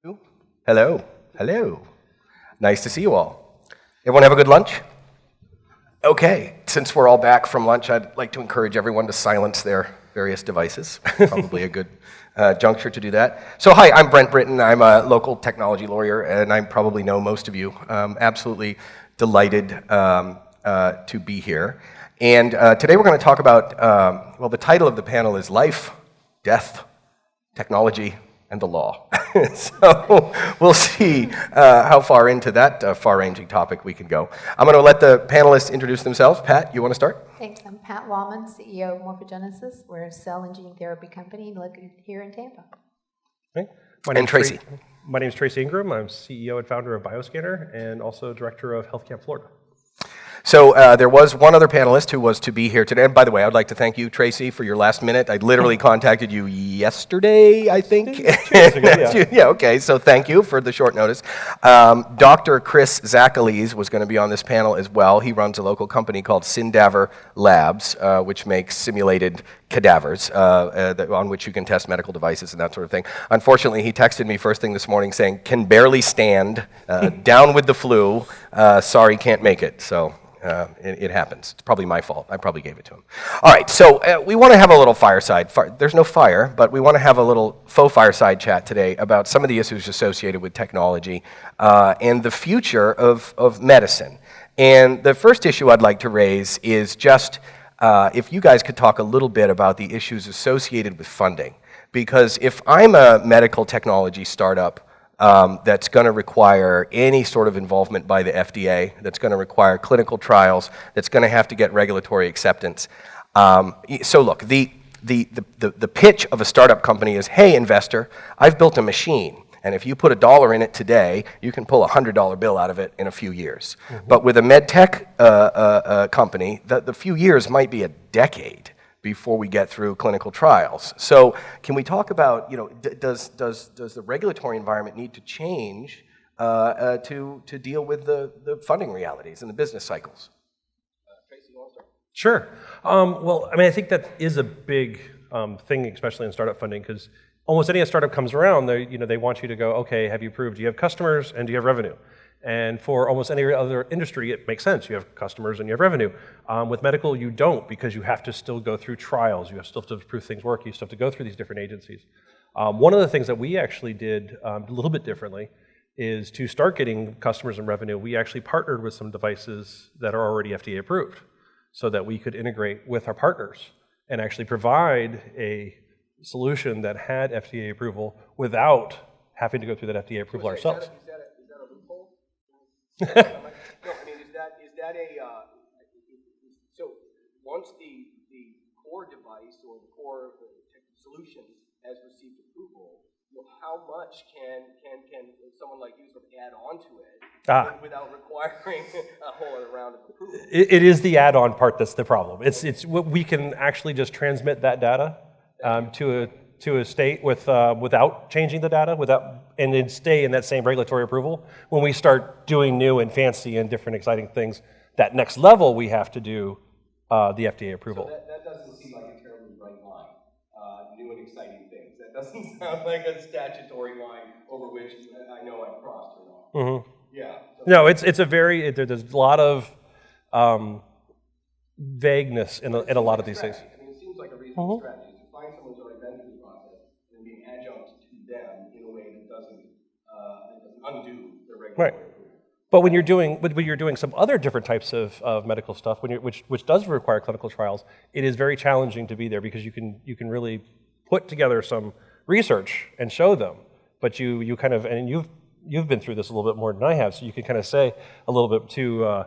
Ooh. Hello. Hello. Nice to see you all. Everyone have a good lunch? Okay, since we're all back from lunch, I'd like to encourage everyone to silence their various devices. Probably a good juncture to do that. So hi, I'm Brent Britton. I'm a local technology lawyer, and I probably know most of you. Absolutely delighted to be here. And today we're going to talk about, well, the title of the panel is Life, Death, Technology, and the Law. So we'll see how far into that far-ranging topic we can go. I'm going to let the panelists introduce themselves. Pat, you want to start? Thanks. I'm Pat Lawman, CEO of Morphogenesis. We're a cell and gene therapy company located here in Tampa. Okay. And Tracy. My name is Tracy Ingram. I'm CEO and founder of Bioscanner and also director of Health Camp Florida. So there was one other panelist who was to be here today. And by the way, I'd like to thank you, Tracy, for your last minute. I literally contacted you yesterday, I think. Yeah, okay, so thank you for the short notice. Dr. Chris Zachales was going to be on this panel as well. He runs a local company called Syndaver Labs, which makes simulated cadavers on which you can test medical devices and that sort of thing. Unfortunately, he texted me first thing this morning saying, can barely stand, down with the flu, sorry, can't make it. So. It happens. It's probably my fault. I probably gave it to him. All right, so we want to have a little fireside. There's no fire, but we want to have a little faux fireside chat today about some of the issues associated with technology and the future of medicine. And the first issue I'd like to raise is just if you guys could talk a little bit about the issues associated with funding. Because if I'm a medical technology startup that's going to require any sort of involvement by the FDA, that's going to require clinical trials, that's going to have to get regulatory acceptance. So look, the pitch of a startup company is, hey, investor, I've built a machine, and if you put $1 in it today, you can pull a $100 bill out of it in a few years. Mm-hmm. But with a med tech company, the few years might be a decade before we get through clinical trials. So can we talk about, does the regulatory environment need to change to deal with the funding realities and the business cycles? Tracy, you want to start? Sure. Well, I mean, I think that is a big thing, especially in startup funding, because almost any startup comes around, they want you to go, okay, have you proved you have customers and do you have revenue? And for almost any other industry, it makes sense. You have customers and you have revenue. With medical, you don't, because you have to still go through trials. You still have to prove things work. You still have to go through these different agencies. One of the things that we actually did a little bit differently is to start getting customers and revenue, we actually partnered with some devices that are already FDA approved so that we could integrate with our partners and actually provide a solution that had FDA approval without having to go through that FDA approval ourselves. No, I mean, is that a, so once the core device or the core solution has received approval, how much can someone like you sort of add on to it without requiring a whole other round of approval? It is the add-on part that's the problem. It's we can actually just transmit that data to a state without changing the data, and then stay in that same regulatory approval. When we start doing new and fancy and different exciting things, that next level we have to do the FDA approval. So that doesn't seem like a terribly bright line, new and exciting things. That doesn't sound like a statutory line over which I know I've crossed or not. Mm-hmm. Yeah. So no, it's a very, there's a lot of vagueness in a lot of these things. I mean, it seems like a reasonable strategy. Undo the regulatory right. But when you're doing some other different types of medical stuff, which does require clinical trials, it is very challenging to be there because you can really put together some research and show them, but you kind of, and you've been through this a little bit more than I have, so you can kind of say a little bit to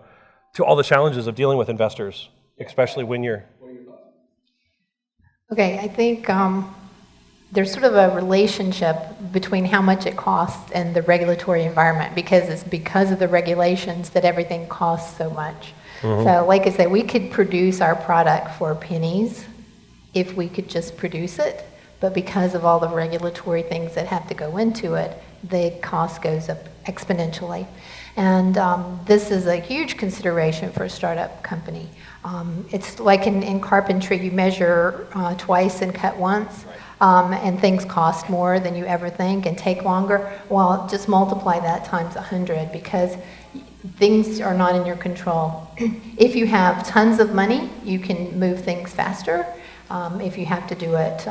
all the challenges of dealing with investors, especially when you're. What are your thoughts? Okay, I think there's sort of a relationship between how much it costs and the regulatory environment, because it's because of the regulations that everything costs so much. Mm-hmm. So like I said, we could produce our product for pennies if we could just produce it, but because of all the regulatory things that have to go into it, the cost goes up exponentially. And this is a huge consideration for a startup company. It's like in carpentry, you measure twice and cut once. and things cost more than you ever think and take longer, well, just multiply that times 100 because things are not in your control. If you have tons of money, you can move things faster. If you have to do it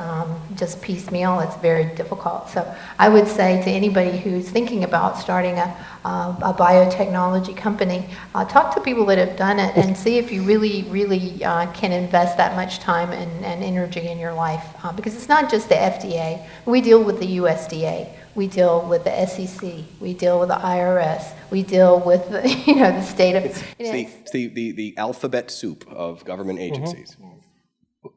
just piecemeal, it's very difficult. So I would say to anybody who's thinking about starting a biotechnology company, talk to people that have done it and see if you really can invest that much time and energy in your life. Because it's not just the FDA. We deal with the USDA. We deal with the SEC. We deal with the IRS. We deal with the, the state of... It's the alphabet soup of government agencies. Well,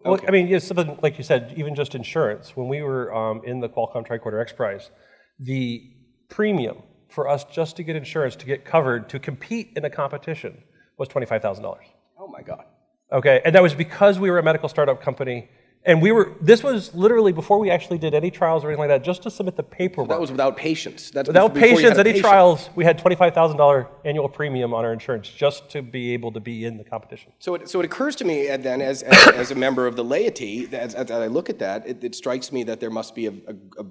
Okay. I mean, yeah, something like you said, even just insurance. When we were in the Qualcomm Tricorder X Prize, the premium for us just to get insurance, to get covered, to compete in a competition was $25,000. Oh my God. Okay, and that was because we were a medical startup company, and this was literally before we actually did any trials or anything like that, just to submit the paperwork. That was without patients. That's Without before you patients, had a any patient. trials, we had $25,000 annual premium on our insurance just to be able to be in the competition. So it occurs to me, Ed, then, as a member of the laity, as I look at that, it strikes me that there must be a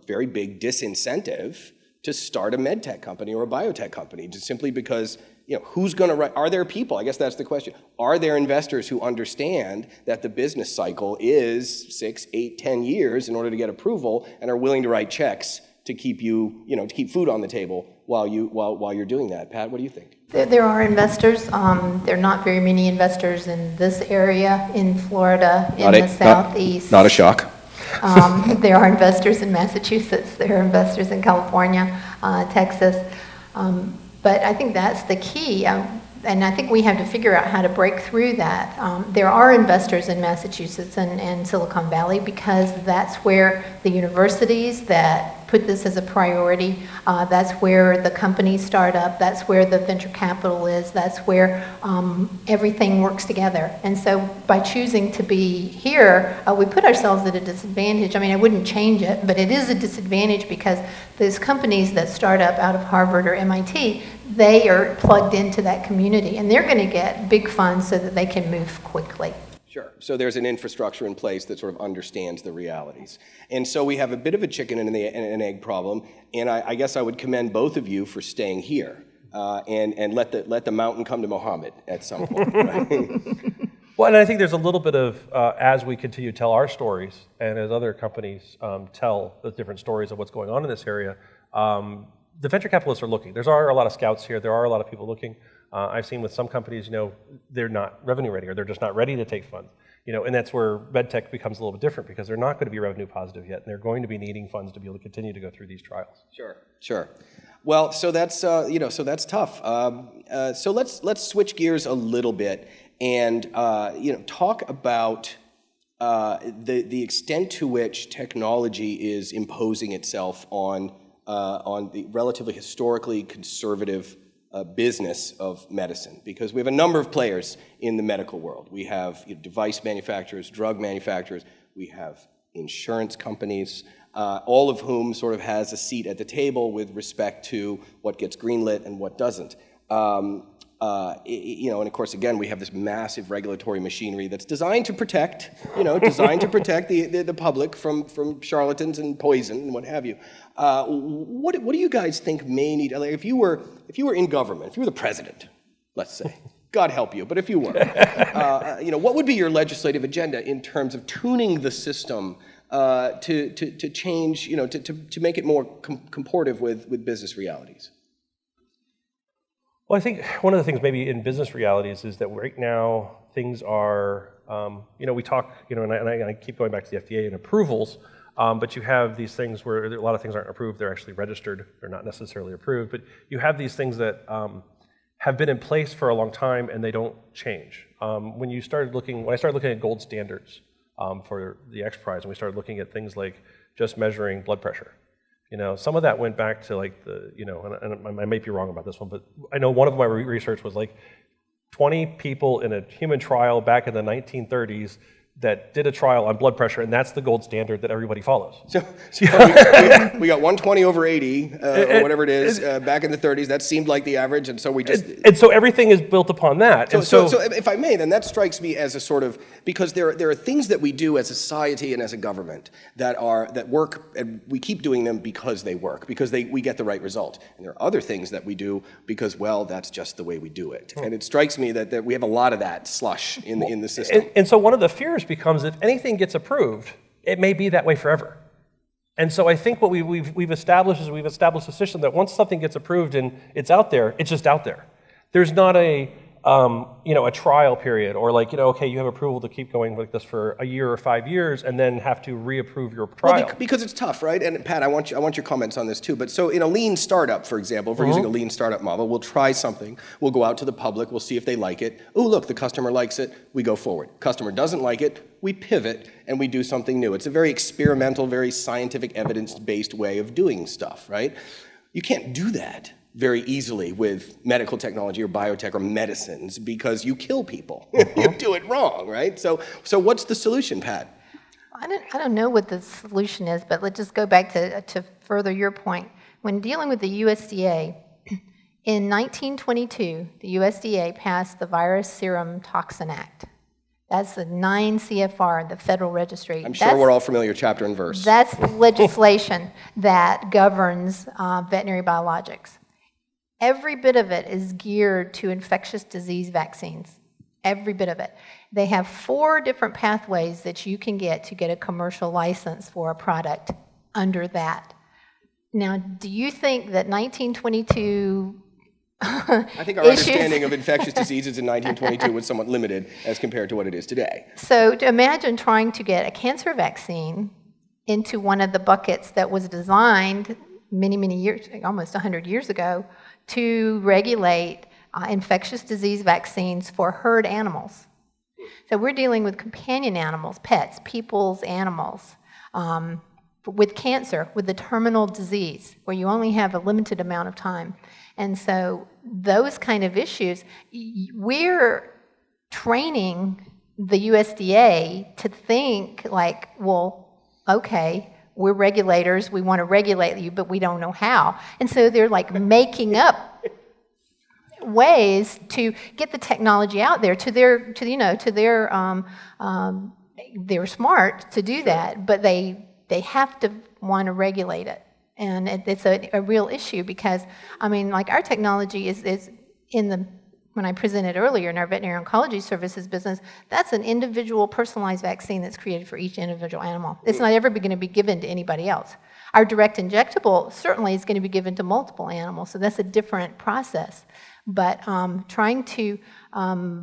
very big disincentive to start a med tech company or a biotech company, just simply because, who's going to are there people, I guess that's the question, are there investors who understand that the business cycle is 6, 8, 10 years in order to get approval and are willing to write checks to keep you, to keep food on the table while you're doing that? Pat, what do you think? There are investors. There are not very many investors in this area, in Florida, in the Southeast. Not a shock. There are investors in Massachusetts. There are investors in California, Texas. But I think that's the key. And I think we have to figure out how to break through that. There are investors in Massachusetts and Silicon Valley because that's where the universities that put this as a priority, that's where the companies start up, that's where the venture capital is, that's where everything works together. And so by choosing to be here, we put ourselves at a disadvantage. I mean, I wouldn't change it, but it is a disadvantage because those companies that start up out of Harvard or MIT, they are plugged into that community and they're going to get big funds so that they can move quickly. Sure. So there's an infrastructure in place that sort of understands the realities. And so we have a bit of a chicken and an egg problem, and I guess I would commend both of you for staying here and let the mountain come to Muhammad at some point. Right? Well, and I think there's a little bit of, as we continue to tell our stories, and as other companies tell the different stories of what's going on in this area, the venture capitalists are looking. There are a lot of scouts here. There are a lot of people looking. I've seen with some companies, they're not revenue ready, or they're just not ready to take funds. And that's where medtech becomes a little bit different because they're not going to be revenue positive yet, and they're going to be needing funds to be able to continue to go through these trials. Sure. Well, so that's so that's tough. So let's switch gears a little bit and talk about the extent to which technology is imposing itself on the relatively historically conservative business of medicine, because we have a number of players in the medical world. We have device manufacturers, drug manufacturers, we have insurance companies, all of whom sort of has a seat at the table with respect to what gets greenlit and what doesn't. And of course, again, we have this massive regulatory machinery that's designed to protect, the public from charlatans and poison and what have you. What do you guys think may need? Like, if you were in government, if you were the president, let's say, God help you, but if you were, what would be your legislative agenda in terms of tuning the system to change, to make it more comportive with business realities? Well, I think one of the things maybe in business realities is that right now things are, we talk, and I keep going back to the FDA and approvals, but you have these things where a lot of things aren't approved, they're actually registered, they're not necessarily approved, but you have these things that have been in place for a long time and they don't change. When I started looking at gold standards for the X Prize, and we started looking at things like just measuring blood pressure. Some of that went back to like and I may be wrong about this one, but I know one of my research was like 20 people in a human trial back in the 1930s that did a trial on blood pressure, and that's the gold standard that everybody follows. So we got 120 over 80, or whatever it is, back in the 30s. That seemed like the average, and so we just... And so everything is built upon that. So if I may, then that strikes me as a sort of, because there are things that we do as a society and as a government that work, and we keep doing them because they work, because we get the right result. And there are other things that we do because, well, that's just the way we do it. And it strikes me that we have a lot of that slush in the system. And so one of the fears becomes if anything gets approved, it may be that way forever. And so I think what we've established is we've established a system that once something gets approved and it's out there, it's just out there. There's not a trial period or okay, you have approval to keep going like this for a year or 5 years and then have to reapprove your trial. Well, because it's tough, right? And Pat, I want your comments on this too. But so in a lean startup, for example, if we're using a lean startup model, we'll try something, we'll go out to the public, we'll see if they like it. Oh, look, the customer likes it, we go forward. Customer doesn't like it, we pivot and we do something new. It's a very experimental, very scientific, evidence-based way of doing stuff, right? You can't do that very easily with medical technology or biotech or medicines because you kill people. You do it wrong, right? So what's the solution, Pat? I don't know what the solution is, but let's just go back to further your point. When dealing with the USDA, in 1922, the USDA passed the Virus Serum Toxin Act. That's the 9 CFR, the Federal Registry. I'm sure we're all familiar, chapter and verse. That's the legislation that governs veterinary biologics. Every bit of it is geared to infectious disease vaccines. Every bit of it. They have 4 different pathways that you can get to get a commercial license for a product under that. Now, do you think that 1922 I think our understanding of infectious diseases in 1922 was somewhat limited as compared to what it is today. So imagine trying to get a cancer vaccine into one of the buckets that was designed many, many years, almost 100 years ago, to regulate infectious disease vaccines for herd animals. So we're dealing with companion animals, pets, people's animals, with cancer, with the terminal disease, where you only have a limited amount of time. And so those kind of issues, we're training the USDA to think like, well, okay, we're regulators, we want to regulate you, but we don't know how. And so they're like making up ways to get the technology out there they're smart to do that, but they have to want to regulate it. And it's a real issue because, I mean, like our technology is in the, when I presented earlier in our veterinary oncology services business, that's an individual personalized vaccine that's created for each individual animal. It's not ever going to be given to anybody else. Our direct injectable certainly is going to be given to multiple animals, so that's a different process. But trying to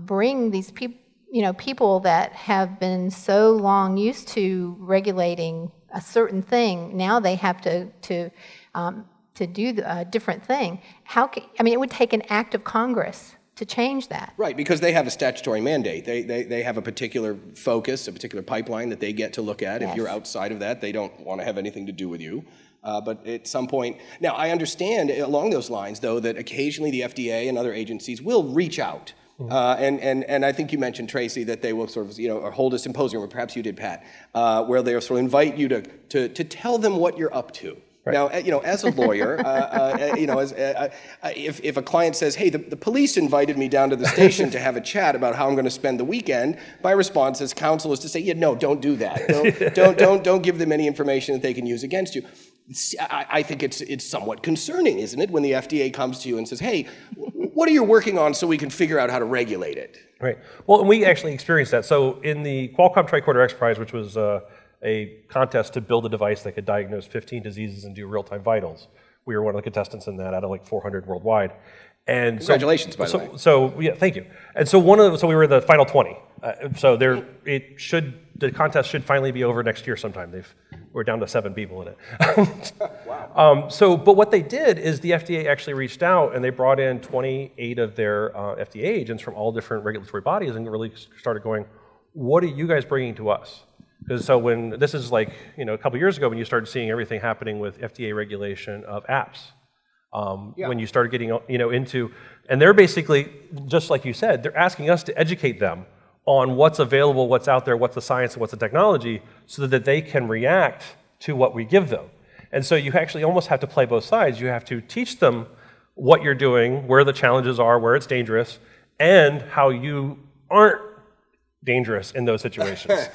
bring these people that have been so long used to regulating a certain thing, now they have to do a different thing. It would take an act of Congress to change that. Right, because they have a statutory mandate. They have a particular focus, a particular pipeline that they get to look at. Yes. If you're outside of that, they don't want to have anything to do with you. But at some point, now I understand along those lines, though, that occasionally the FDA and other agencies will reach out. And I think you mentioned, Tracy, that they will sort of, or hold a symposium, or perhaps you did, Pat, where they'll sort of invite you to tell them what you're up to. Right. Now, as a lawyer, if a client says, "Hey, the police invited me down to the station to have a chat about how I'm going to spend the weekend," my response as counsel is to say, "Yeah, no, don't do that. Don't give them any information that they can use against you." I think it's somewhat concerning, isn't it, when the FDA comes to you and says, "Hey, what are you working on so we can figure out how to regulate it?" Right. Well, and we actually experienced that. So in the Qualcomm Tricorder X Prize, which was a contest to build a device that could diagnose 15 diseases and do real-time vitals. We were one of the contestants in that out of like 400 worldwide. And congratulations, by the way. So yeah, thank you. And so we were the final 20. The contest should finally be over next year sometime. We're down to 7 people in it. Wow. But what they did is the FDA actually reached out and they brought in 28 of their FDA agents from all different regulatory bodies and really started going, what are you guys bringing to us? Because so when this is like, a couple years ago when you started seeing everything happening with FDA regulation of apps, when you started getting into, and they're basically, just like you said, they're asking us to educate them on what's available, what's out there, what's the science, and what's the technology, so that they can react to what we give them. And so you actually almost have to play both sides. You have to teach them what you're doing, where the challenges are, where it's dangerous, and how you aren't dangerous in those situations.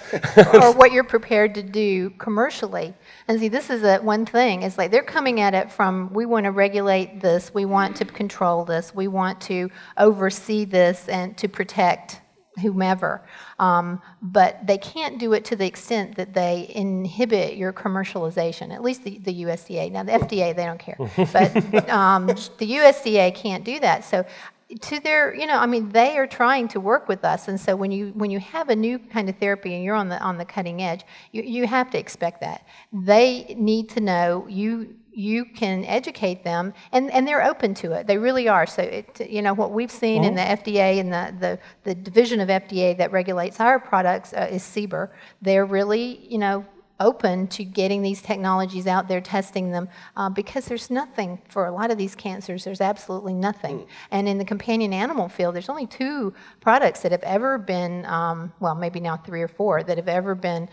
Or what you're prepared to do commercially. And see, this is one thing. It's like they're coming at it from, we want to regulate this, we want to control this, we want to oversee this and to protect whomever. But they can't do it to the extent that they inhibit your commercialization, at least the USDA. Now, the FDA, they don't care. But the USDA can't do that. So to their, I mean, they are trying to work with us, and so when you have a new kind of therapy and you're on the cutting edge, you have to expect that. They need to know you can educate them, and they're open to it. They really are. So what we've seen in the FDA and the division of FDA that regulates our products is CBER. They're really open to getting these technologies out there, testing them, because there's nothing for a lot of these cancers. There's absolutely nothing. And in the companion animal field, there's only 2 products that have ever been, well, maybe now 3 or 4, that have ever been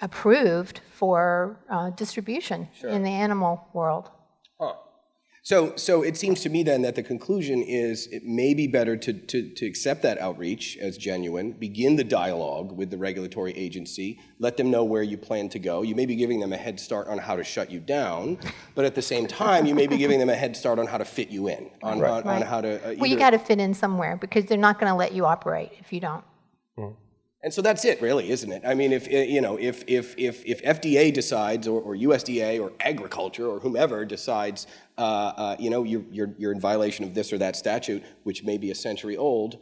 approved for distribution in the animal world. So it seems to me then that the conclusion is it may be better to accept that outreach as genuine, begin the dialogue with the regulatory agency, let them know where you plan to go. You may be giving them a head start on how to shut you down, but at the same time, you may be giving them a head start on how to fit you in, on how to... Well, you got to fit in somewhere, because they're not going to let you operate if you don't. And so that's it, really, isn't it? I mean, if FDA decides, or USDA, or agriculture, or whomever decides, you're in violation of this or that statute, which may be a century old,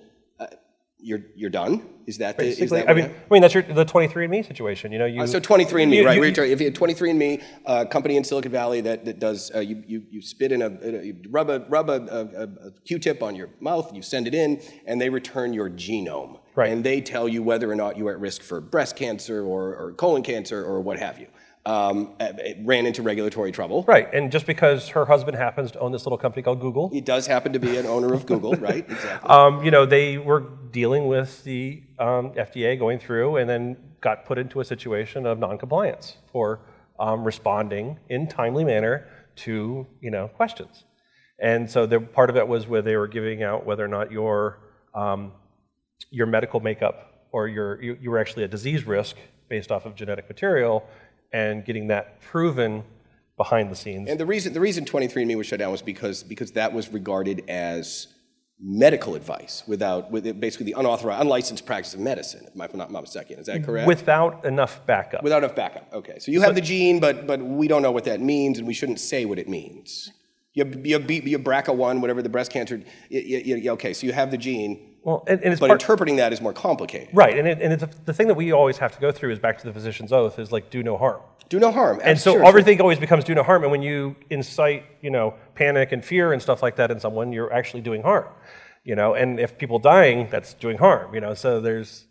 you're done. Is that basically? I mean, that's the 23andMe situation. So 23andMe, right? If you had 23andMe, company in Silicon Valley that does, you spit in you rub a Q-tip on your mouth, you send it in, and they return your genome. Right. And they tell you whether or not you're at risk for breast cancer or colon cancer or what have you. It ran into regulatory trouble. Right, and just because her husband happens to own this little company called Google. He does happen to be an owner of Google, right? Exactly. They were dealing with the FDA going through, and then got put into a situation of noncompliance for responding in timely manner to questions. And so part of it was where they were giving out whether or not your medical makeup or you were actually a disease risk based off of genetic material, and getting that proven behind the scenes. And the reason 23andMe was shut down was because that was regarded as medical advice with basically the unauthorized, unlicensed practice of medicine, if I'm not mistaken. Is that correct? Without enough backup. Without enough backup. Okay. So you have the gene, but we don't know what that means, and we shouldn't say what it means. You have BRCA1, whatever the breast cancer. Okay. So you have the gene. Well, and but interpreting that is more complicated. Right, and it's the thing that we always have to go through is back to the physician's oath, is like do no harm. Do no harm. And so everything always becomes do no harm, and when you incite, panic and fear and stuff like that in someone, you're actually doing harm. And if people dying, that's doing harm. So there's